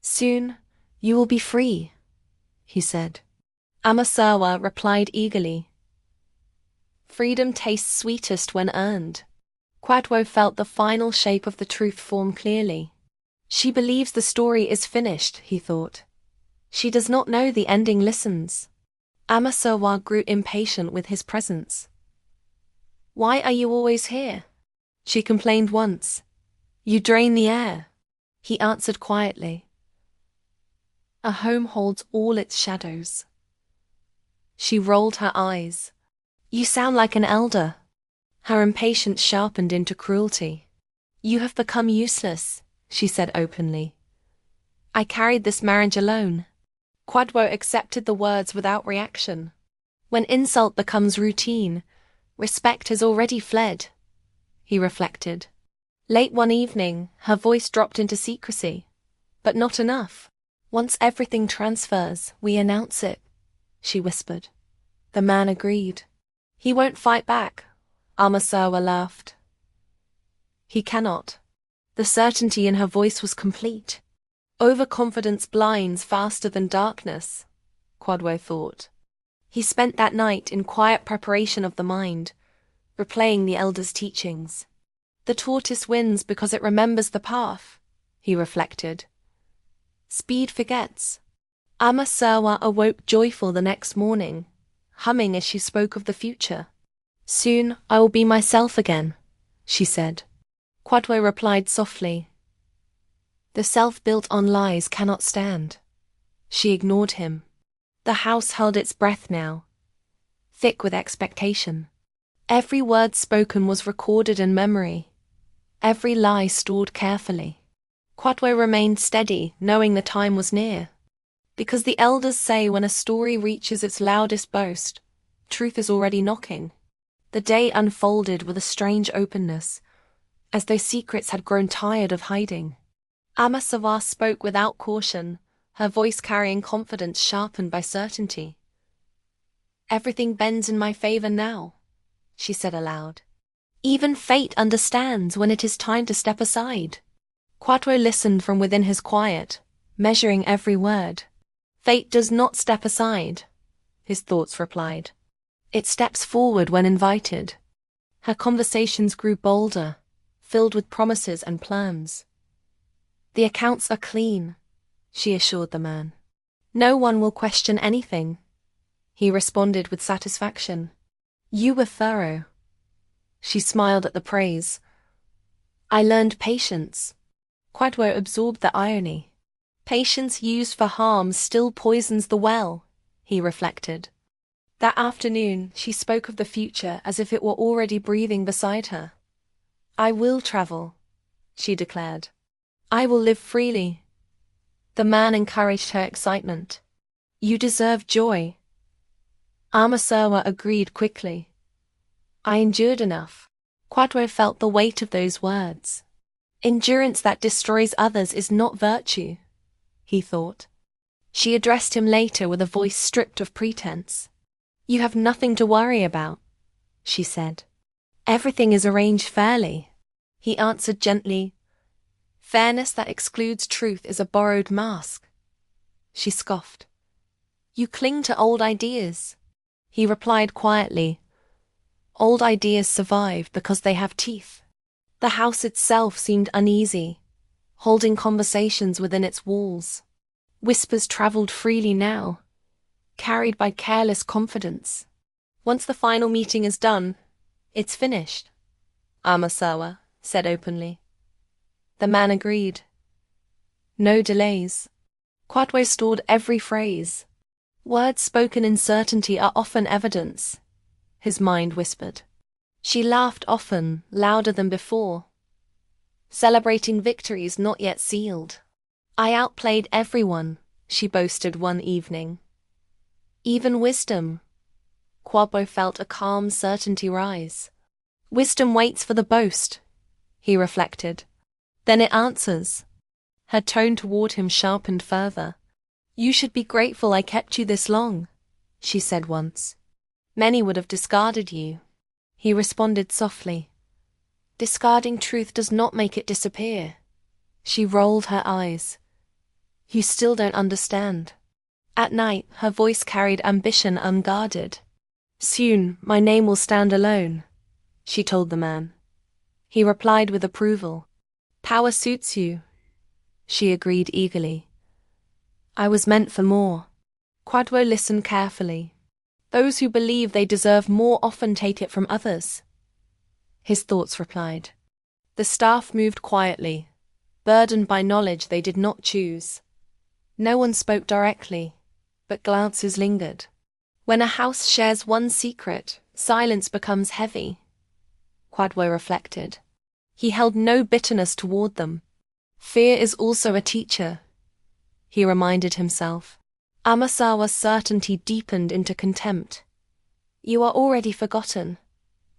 S1: Soon you will be free, he said. Amasawa replied eagerly. Freedom tastes sweetest when earned. Kwadwo felt the final shape of the truth form clearly. She believes the story is finished, he thought. She does not know the ending listens. Amasawa grew impatient with his presence. Why are you always here? She complained once. You drain the air, he answered quietly. A home holds all its shadows. She rolled her eyes. You sound like an elder. Her impatience sharpened into cruelty. You have become useless, she said openly. I carried this marriage alone. Kwadwo accepted the words without reaction. When insult becomes routine, respect has already fled, he reflected. Late one evening, her voice dropped into secrecy. But not enough. Once everything transfers, we announce it, she whispered. The man agreed. He won't fight back, Amasawa laughed. He cannot. The certainty in her voice was complete. Overconfidence blinds faster than darkness, Kwadwo thought. He spent that night in quiet preparation of the mind, replaying the elders' teachings. The tortoise wins because it remembers the path, he reflected. Speed forgets. Amasawa awoke joyful the next morning, humming as she spoke of the future. Soon I will be myself again, she said. Kwadwo replied softly. The self built on lies cannot stand. She ignored him. The house held its breath now, thick with expectation. Every word spoken was recorded in memory, every lie stored carefully. Kwadwo remained steady, knowing the time was near. Because the elders say when a story reaches its loudest boast, truth is already knocking. The day unfolded with a strange openness, as though secrets had grown tired of hiding. Amasawa spoke without caution, her voice carrying confidence sharpened by certainty. Everything bends in my favor now, she said aloud. Even fate understands when it is time to step aside. Kwadwo listened from within his quiet, measuring every word. Fate does not step aside, his thoughts replied. It steps forward when invited. Her conversations grew bolder, filled with promises and plans. The accounts are clean, she assured the man. No one will question anything, he responded with satisfaction. You were thorough. She smiled at the praise. I learned patience. Kwadwo absorbed the irony. Patience used for harm still poisons the well, he reflected. That afternoon, she spoke of the future as if it were already breathing beside her. I will travel, she declared. I will live freely. The man encouraged her excitement. You deserve joy. Amasawa agreed quickly. I endured enough. Kwadwo felt the weight of those words. Endurance that destroys others is not virtue, he thought. She addressed him later with a voice stripped of pretense. You have nothing to worry about, she said. Everything is arranged fairly, he answered gently. Fairness that excludes truth is a borrowed mask. She scoffed. You cling to old ideas, he replied quietly. Old ideas survive because they have teeth. The house itself seemed uneasy, holding conversations within its walls. Whispers travelled freely now, carried by careless confidence. Once the final meeting is done, it's finished, Amasawa said openly. The man agreed. No delays. Kwadwo stored every phrase. Words spoken in certainty are often evidence, his mind whispered. She laughed often, louder than before, celebrating victories not yet sealed. I outplayed everyone, she boasted one evening. Even wisdom. Kwadwo felt a calm certainty rise. Wisdom waits for the boast, he reflected. Then it answers. Her tone toward him sharpened further. You should be grateful I kept you this long, she said once. Many would have discarded you, he responded softly. Discarding truth does not make it disappear. She rolled her eyes. You still don't understand. At night, her voice carried ambition unguarded. Soon, my name will stand alone, she told the man. He replied with approval. Power suits you, she agreed eagerly. I was meant for more. Kwadwo listened carefully. Those who believe they deserve more often take it from others. His thoughts replied. The staff moved quietly, burdened by knowledge they did not choose. No one spoke directly, but glances lingered. When a house shares one secret, silence becomes heavy, Kwadwo reflected. He held no bitterness toward them. Fear is also a teacher, he reminded himself. Amasawa's certainty deepened into contempt. You are already forgotten,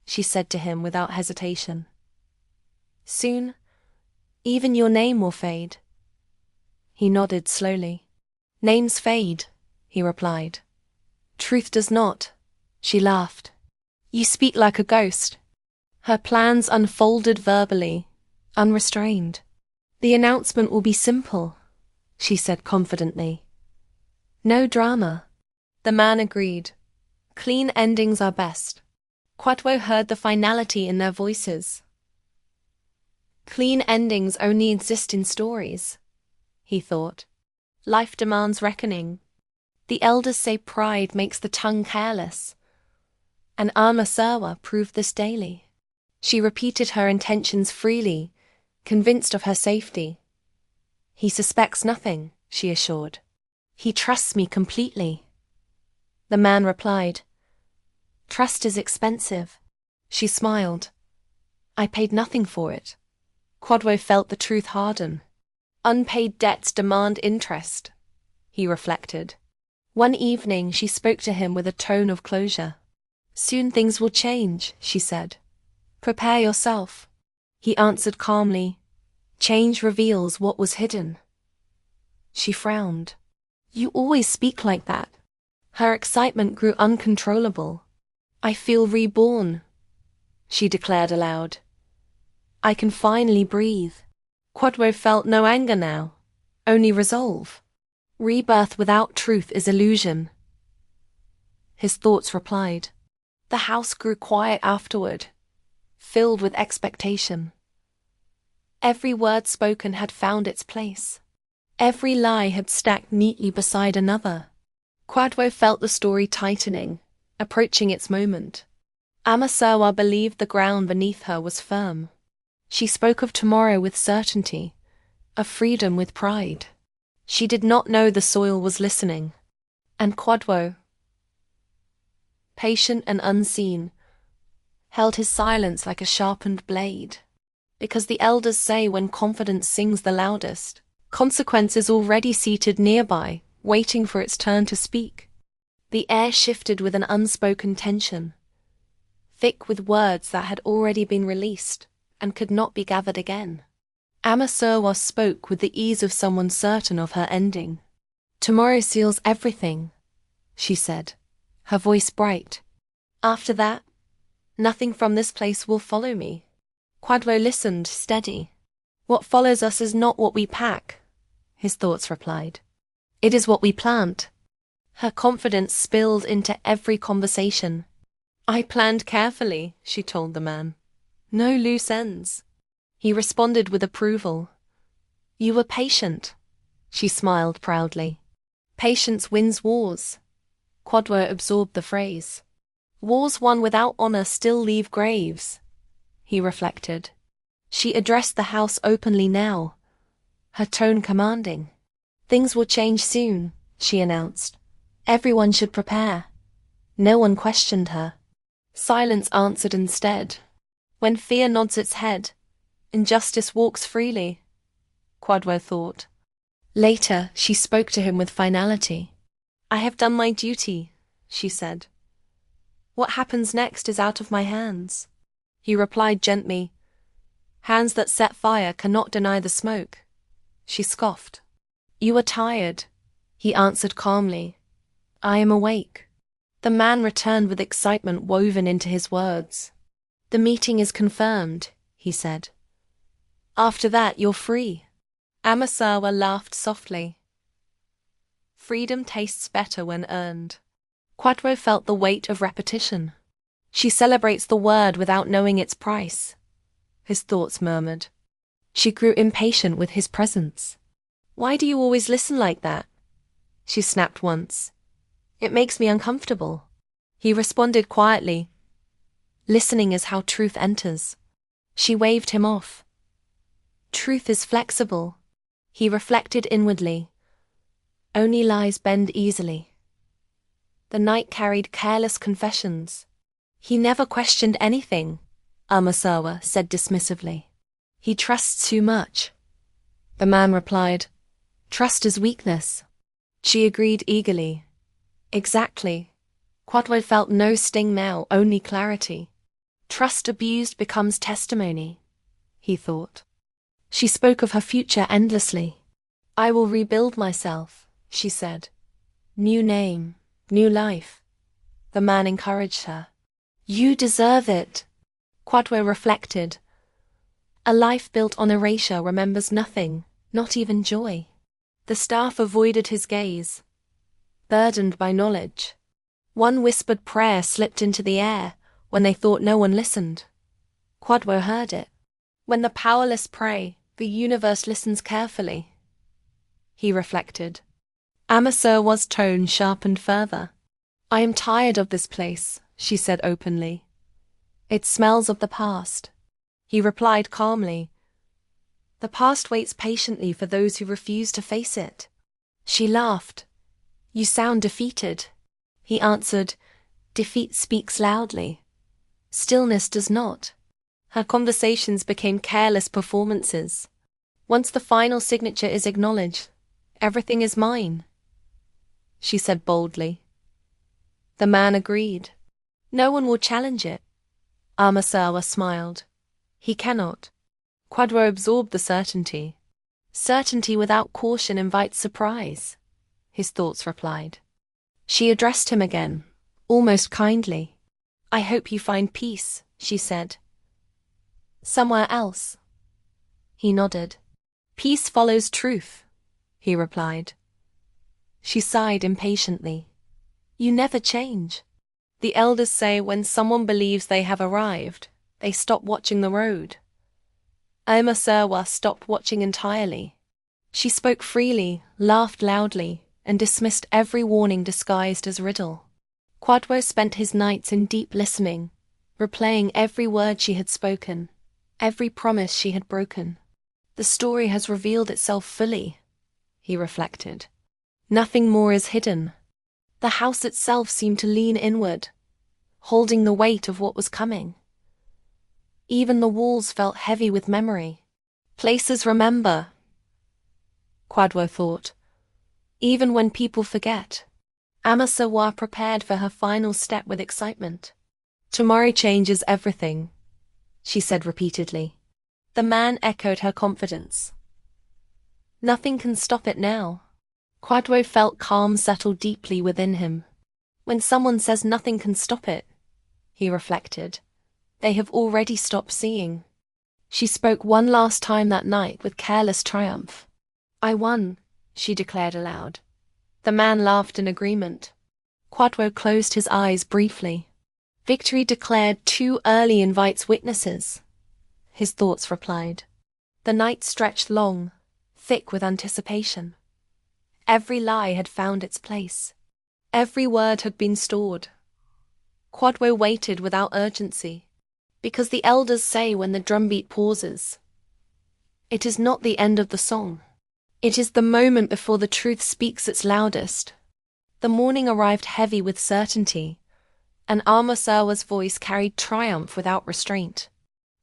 S1: she said to him without hesitation. Soon, even your name will fade. He nodded slowly. Names fade, he replied. Truth does not, she laughed. You speak like a ghost. Her plans unfolded verbally, unrestrained. The announcement will be simple, she said confidently. No drama. The man agreed. Clean endings are best. Kwadwo heard the finality in their voices. Clean endings only exist in stories, he thought. Life demands reckoning. The elders say pride makes the tongue careless, and Amasawa proved this daily. She repeated her intentions freely, convinced of her safety. He suspects nothing, she assured. He trusts me completely. The man replied. Trust is expensive. She smiled. I paid nothing for it. Kwadwo felt the truth harden. Unpaid debts demand interest, he reflected. One evening she spoke to him with a tone of closure. Soon things will change, she said. Prepare yourself. He answered calmly. Change reveals what was hidden. She frowned. You always speak like that. Her excitement grew uncontrollable. I feel reborn, she declared aloud. I can finally breathe. Kwadwo felt no anger now, only resolve. Rebirth without truth is illusion. His thoughts replied. The house grew quiet afterward, filled with expectation. Every word spoken had found its place. Every lie had stacked neatly beside another. Kwadwo felt the story tightening, approaching its moment. Amasawa believed the ground beneath her was firm. She spoke of tomorrow with certainty, of freedom with pride. She did not know the soil was listening. And Kwadwo, patient and unseen, held his silence like a sharpened blade. Because the elders say when confidence sings the loudest, consequence is already seated nearby, waiting for its turn to speak. The air shifted with an unspoken tension, thick with words that had already been released and could not be gathered again. Amasawa spoke with the ease of someone certain of her ending. Tomorrow seals everything, she said, her voice bright. After that, nothing from this place will follow me. Kwadwo listened, steady. What follows us is not what we pack, his thoughts replied. It is what we plant. Her confidence spilled into every conversation. I planned carefully, she told the man. No loose ends. He responded with approval. You were patient, She smiled proudly. Patience wins wars. Kwadwo absorbed the phrase. Wars won without honor still leave graves, he reflected. She addressed the house openly now, her tone commanding. Things will change soon, she announced. Everyone should prepare. No one questioned her. Silence answered instead. When fear nods its head, injustice walks freely, Kwadwo thought. Later, she spoke to him with finality. I have done my duty, she said. What happens next is out of my hands. He replied gently. Hands that set fire cannot deny the smoke. She scoffed. You are tired, he answered calmly. I am awake. The man returned with excitement woven into his words. The meeting is confirmed, he said. After that, you're free. Amasawa laughed softly. Freedom tastes better when earned. Kwadwo felt the weight of repetition. She celebrates the word without knowing its price, his thoughts murmured. She grew impatient with his presence. Why do you always listen like that? She snapped once. It makes me uncomfortable. He responded quietly. Listening is how truth enters. She waved him off. Truth is flexible, he reflected inwardly. Only lies bend easily. The night carried careless confessions. He never questioned anything, Amasawa said dismissively. He trusts too much. The man replied, Trust is weakness. She agreed eagerly. Exactly. Kwadwo felt no sting now, only clarity. Trust abused becomes testimony, he thought. She spoke of her future endlessly. I will rebuild myself, she said. New name, new life. The man encouraged her. You deserve it, Kwadwo reflected. A life built on erasure remembers nothing, not even joy. The staff avoided his gaze, burdened by knowledge. One whispered prayer slipped into the air when they thought no one listened. Kwadwo heard it. When the powerless pray, the universe listens carefully, he reflected. Amasawa's tone sharpened further. I am tired of this place, she said openly. It smells of the past. He replied calmly. The past waits patiently for those who refuse to face it. She laughed. You sound defeated. He answered, Defeat speaks loudly. Stillness does not. Her conversations became careless performances. Once the final signature is acknowledged, everything is mine, she said boldly. The man agreed. No one will challenge it. Amasawa smiled. He cannot. Kwadwo absorbed the certainty. Certainty without caution invites surprise, his thoughts replied. She addressed him again, almost kindly. I hope you find peace, she said. Somewhere else. He nodded. Peace follows truth, he replied. She sighed impatiently. You never change. The elders say when someone believes they have arrived, they stop watching the road. Amasawa stopped watching entirely. She spoke freely, laughed loudly, and dismissed every warning disguised as riddle. Kwadwo spent his nights in deep listening, replaying every word she had spoken, every promise she had broken. The story has revealed itself fully, he reflected. Nothing more is hidden. The house itself seemed to lean inward, holding the weight of what was coming. Even the walls felt heavy with memory. Places remember, Kwadwo thought. Even when people forget. Amasawa prepared for her final step with excitement. Tomorrow changes everything, she said repeatedly. The man echoed her confidence. Nothing can stop it now. Kwadwo felt calm settle deeply within him. When someone says nothing can stop it, he reflected, they have already stopped seeing. She spoke one last time that night with careless triumph. I won, she declared aloud. The man laughed in agreement. Kwadwo closed his eyes briefly. Victory declared too early invites witnesses, his thoughts replied. The night stretched long, thick with anticipation. Every lie had found its place. Every word had been stored. Kwadwo waited without urgency, because the elders say when the drumbeat pauses, it is not the end of the song. It is the moment before the truth speaks its loudest. The morning arrived heavy with certainty, and Amasawa's voice carried triumph without restraint.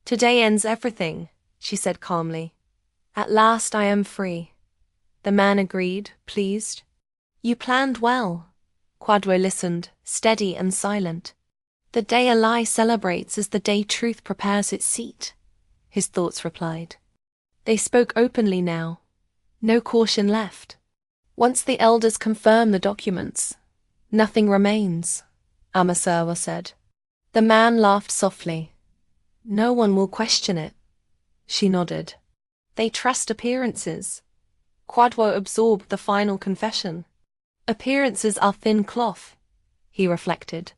S1: "Today ends everything," she said calmly. "At last I am free." The man agreed, pleased. "You planned well." Kwadwo listened, steady and silent. "The day a lie celebrates is the day truth prepares its seat," his thoughts replied. They spoke openly now. No caution left. "Once the elders confirm the documents, nothing remains," Amasawa said. The man laughed softly. "No one will question it." She nodded. "They trust appearances." Kwadwo absorbed the final confession. "Appearances are thin cloth," he reflected.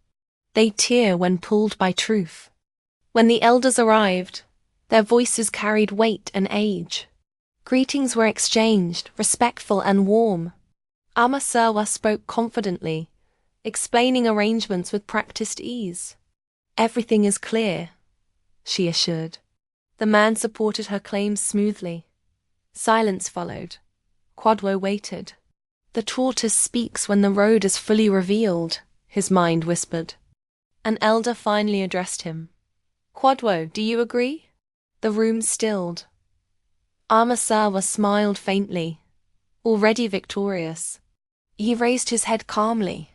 S1: "They tear when pulled by truth." When the elders arrived, their voices carried weight and age. Greetings were exchanged, respectful and warm. Amasawa spoke confidently, explaining arrangements with practiced ease. "Everything is clear," she assured. The man supported her claims smoothly. Silence followed. Kwadwo waited. "The tortoise speaks when the road is fully revealed," his mind whispered. An elder finally addressed him. "Kwadwo, do you agree?" The room stilled. Amasawa smiled faintly, already victorious. He raised his head calmly.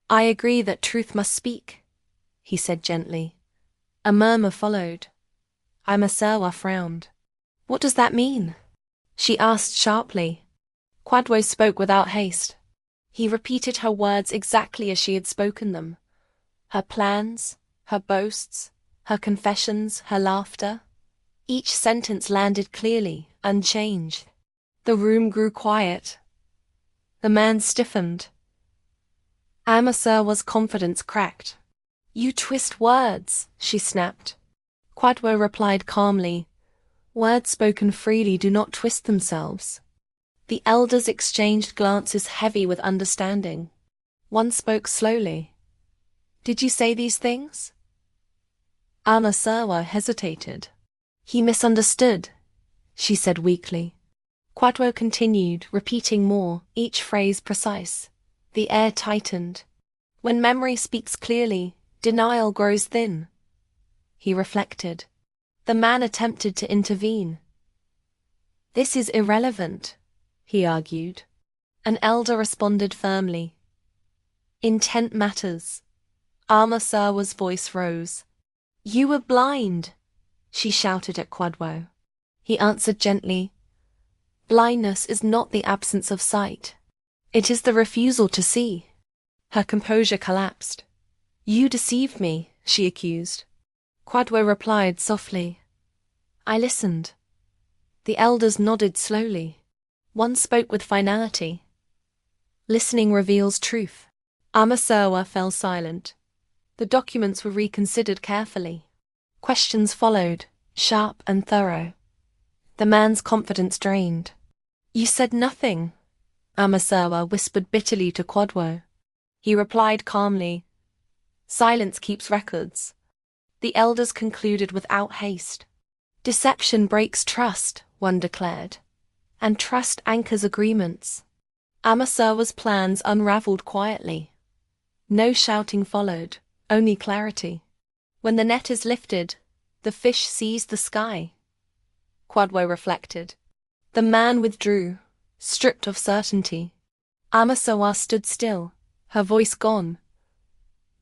S1: "I agree that truth must speak," he said gently. A murmur followed. Amasawa frowned. "What does that mean?" she asked sharply. Kwadwo spoke without haste. He repeated her words exactly as she had spoken them. Her plans, her boasts, her confessions, her laughter. Each sentence landed clearly, unchanged. The room grew quiet. The man stiffened. Amasawa's confidence cracked. "You twist words," she snapped. Kwadwo replied calmly, "Words spoken freely do not twist themselves." The elders exchanged glances heavy with understanding. One spoke slowly. "Did you say these things?" Amasawa hesitated. "He misunderstood," she said weakly. Kwadwo continued, repeating more, each phrase precise. The air tightened. When memory speaks clearly, denial grows thin. He reflected. The man attempted to intervene. "This is irrelevant," he argued. An elder responded firmly. "Intent matters." Amasawa's voice rose. "You were blind," she shouted at Kwadwo. He answered gently, "Blindness is not the absence of sight. It is the refusal to see." Her composure collapsed. "You deceived me," she accused. Kwadwo replied softly, "I listened." The elders nodded slowly. One spoke with finality. "Listening reveals truth." Amasawa fell silent. The documents were reconsidered carefully. Questions followed, sharp and thorough. The man's confidence drained. "You said nothing," Amasawa whispered bitterly to Kwadwo. He replied calmly, "Silence keeps records." The elders concluded without haste. "Deception breaks trust," one declared, "and trust anchors agreements." Amasawa's plans unraveled quietly. No shouting followed, only clarity. When the net is lifted, the fish sees the sky. Kwadwo reflected. The man withdrew, stripped of certainty. Amasawa stood still, her voice gone.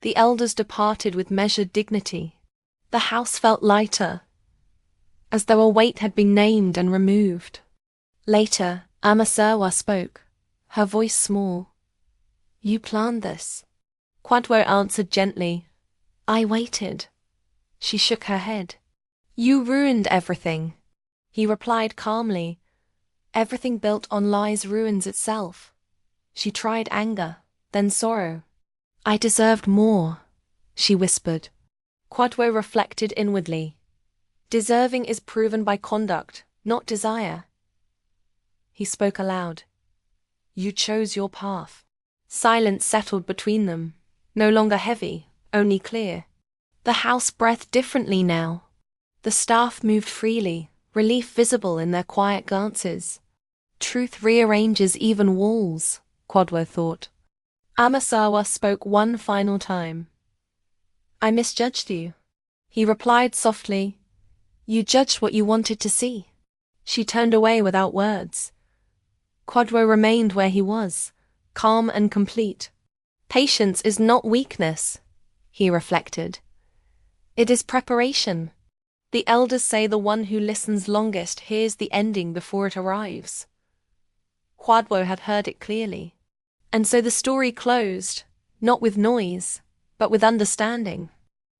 S1: The elders departed with measured dignity. The house felt lighter, as though a weight had been named and removed. Later, Amasawa spoke, her voice small. "You planned this." Kwadwo answered gently, "I waited." She shook her head. "You ruined everything." He replied calmly, "Everything built on lies ruins itself." She tried anger, then sorrow. "I deserved more," she whispered. Kwadwo reflected inwardly. Deserving is proven by conduct, not desire. He spoke aloud. You chose your path. Silence settled between them, no longer heavy, only clear. The house breathed differently now. The staff moved freely, relief visible in their quiet glances. Truth rearranges even walls, Kwadwo thought. Amasawa spoke one final time. I misjudged you. He replied softly, You judged what you wanted to see. She turned away without words. Kwadwo remained where he was, calm and complete. Patience is not weakness, he reflected. It is preparation. The elders say the one who listens longest hears the ending before it arrives. Kwadwo had heard it clearly. And so the story closed, not with noise, but with understanding.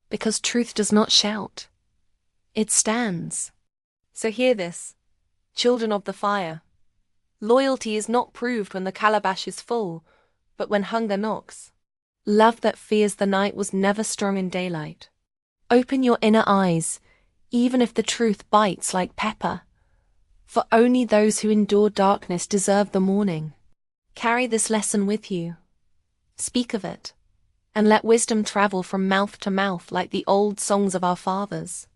S1: Because truth does not shout. It stands. So hear this, children of the fire. Loyalty is not proved when the calabash is full, but when hunger knocks. Love that fears the night was never strong in daylight. Open your inner eyes, even if the truth bites like pepper. For only those who endure darkness deserve the morning. Carry this lesson with you. Speak of it, and let wisdom travel from mouth to mouth like the old songs of our fathers.